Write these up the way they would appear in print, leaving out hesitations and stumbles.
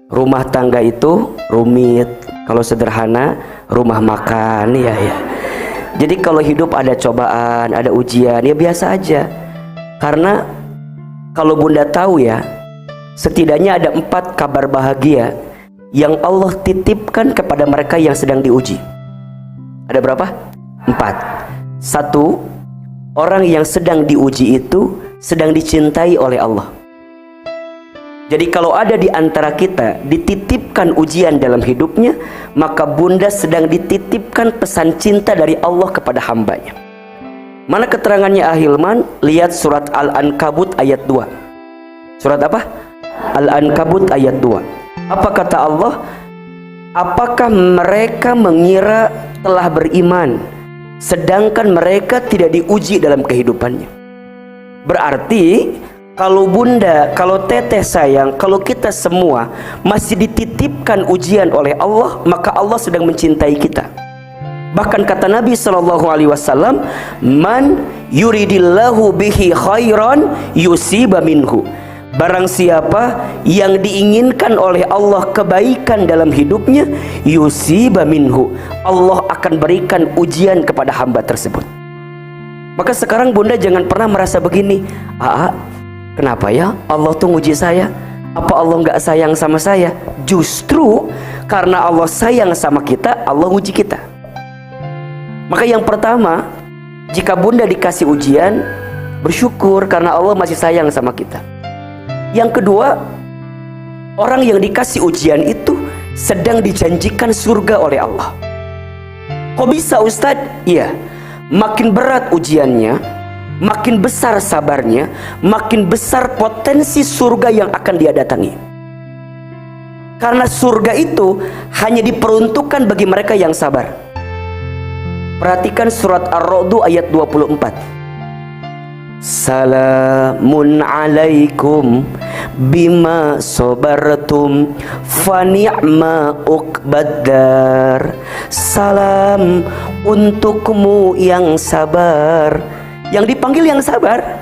Rumah tangga itu rumit, kalau sederhana rumah makan, ya ya. Jadi kalau hidup ada cobaan, ada ujian, ya biasa aja. Karena kalau Bunda tahu ya, setidaknya ada 4 kabar bahagia yang Allah titipkan kepada mereka yang sedang diuji. Ada berapa? 4. 1, orang yang sedang diuji itu sedang dicintai oleh Allah. Jadi kalau ada di antara kita dititipkan ujian dalam hidupnya, maka Bunda sedang dititipkan pesan cinta dari Allah kepada hambanya. Mana keterangannya Ahilman? Lihat surat Al-Ankabut ayat 2. Surat apa? Al-Ankabut ayat 2. Apa kata Allah? Apakah mereka mengira telah beriman sedangkan mereka tidak diuji dalam kehidupannya? Berarti kalau Bunda, kalau teteh sayang, kalau kita semua masih dititipkan ujian oleh Allah, maka Allah sedang mencintai kita. Bahkan kata Nabi SAW, man yuridillahu bihi khairan yusiba minhu. Barang siapa yang diinginkan oleh Allah kebaikan dalam hidupnya, yusiba minhu, Allah akan berikan ujian kepada hamba tersebut. Maka sekarang Bunda jangan pernah merasa begini, kenapa ya Allah tuh nguji saya? Apa Allah nggak sayang sama saya? Justru karena Allah sayang sama kita, Allah uji kita. Maka yang pertama, jika Bunda dikasih ujian, bersyukur karena Allah masih sayang sama kita. Yang kedua, orang yang dikasih ujian itu sedang dijanjikan surga oleh Allah. Kok bisa Ustadz? Iya, makin berat ujiannya, makin besar sabarnya, makin besar potensi surga yang akan dia datangi. Karena surga itu hanya diperuntukkan bagi mereka yang sabar. Perhatikan surat Ar-Ra'd ayat 24. Salamun alaikum bima sabartum fa ni'ma uqbaddar. Salam untukmu yang sabar. Yang dipanggil yang sabar.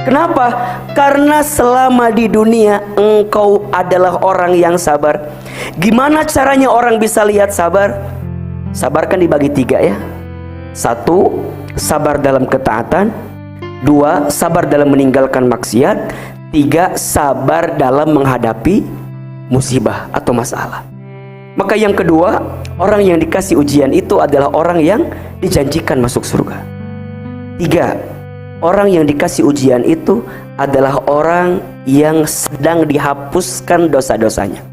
Kenapa? Karena selama di dunia engkau adalah orang yang sabar. Gimana caranya orang bisa lihat sabar? Sabar kan dibagi 3 ya. 1, sabar dalam ketaatan. 2, sabar dalam meninggalkan maksiat. 3, sabar dalam menghadapi musibah atau masalah. Maka yang kedua, orang yang dikasih ujian itu adalah orang yang dijanjikan masuk surga. 3, orang yang dikasih ujian itu adalah orang yang sedang dihapuskan dosa-dosanya.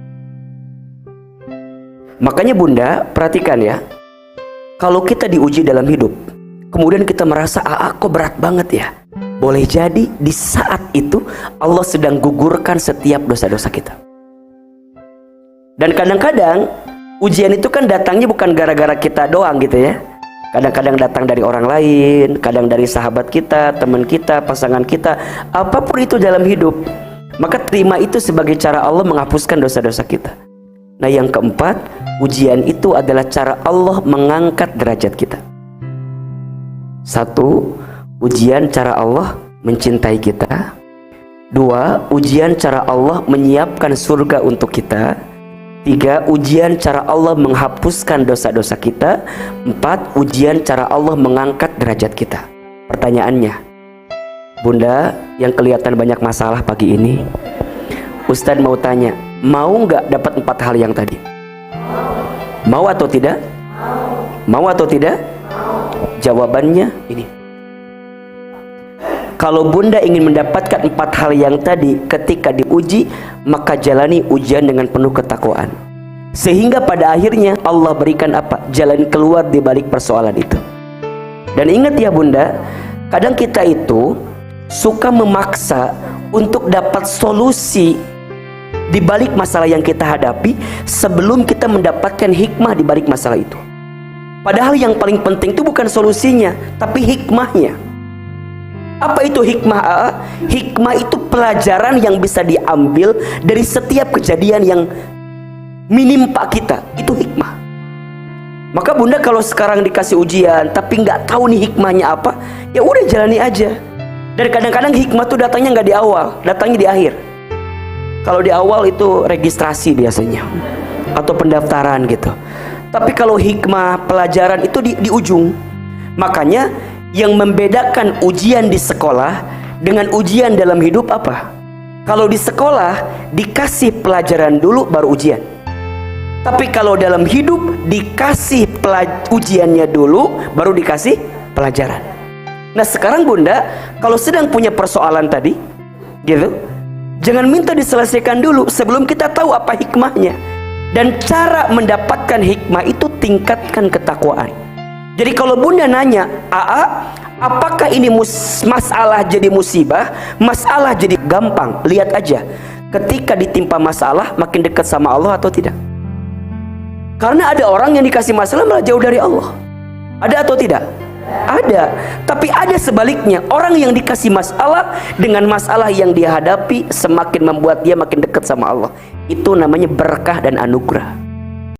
Makanya Bunda, perhatikan ya, kalau kita diuji dalam hidup, kemudian kita merasa, kok berat banget ya. Boleh jadi di saat itu Allah sedang gugurkan setiap dosa-dosa kita. Dan kadang-kadang ujian itu kan datangnya bukan gara-gara kita doang gitu ya. Kadang-kadang datang dari orang lain, kadang dari sahabat kita, teman kita, pasangan kita, apapun itu dalam hidup. Maka terima itu sebagai cara Allah menghapuskan dosa-dosa kita. Nah yang keempat, ujian itu adalah cara Allah mengangkat derajat kita. 1, ujian cara Allah mencintai kita. 2, ujian cara Allah menyiapkan surga untuk kita. 3, ujian cara Allah menghapuskan dosa-dosa kita. 4, ujian cara Allah mengangkat derajat kita. Pertanyaannya, Bunda yang kelihatan banyak masalah pagi ini, Ustadz mau tanya, mau nggak dapat 4 hal yang tadi? Mau atau tidak? Mau atau tidak? Jawabannya ini. Kalau Bunda ingin mendapatkan 4 hal yang tadi ketika diuji, maka jalani ujian dengan penuh ketakwaan. Sehingga pada akhirnya Allah berikan apa? Jalan keluar di balik persoalan itu. Dan ingat ya Bunda, kadang kita itu suka memaksa untuk dapat solusi di balik masalah yang kita hadapi sebelum kita mendapatkan hikmah di balik masalah itu. Padahal yang paling penting itu bukan solusinya, tapi hikmahnya. Apa itu hikmah? Hikmah itu pelajaran yang bisa diambil dari setiap kejadian yang menimpa kita. Itu hikmah. Maka Bunda kalau sekarang dikasih ujian tapi nggak tahu nih hikmahnya apa, ya udah jalani aja. Dan kadang-kadang hikmah tuh datangnya nggak di awal, datangnya di akhir. Kalau di awal itu registrasi biasanya atau pendaftaran gitu. Tapi kalau hikmah pelajaran itu di ujung. Makanya yang membedakan ujian di sekolah dengan ujian dalam hidup apa? Kalau di sekolah dikasih pelajaran dulu baru ujian. Tapi kalau dalam hidup dikasih ujiannya dulu baru dikasih pelajaran. Nah sekarang Bunda, kalau sedang punya persoalan tadi gitu, jangan minta diselesaikan dulu sebelum kita tahu apa hikmahnya. Dan cara mendapatkan hikmah itu tingkatkan ketakwaan. Jadi kalau Bunda nanya, apakah ini masalah jadi musibah, masalah jadi gampang? Lihat aja, ketika ditimpa masalah makin dekat sama Allah atau tidak. Karena ada orang yang dikasih masalah malah jauh dari Allah. Ada atau tidak? Ada. Tapi ada sebaliknya, orang yang dikasih masalah dengan masalah yang dia hadapi semakin membuat dia makin dekat sama Allah. Itu namanya berkah dan anugerah.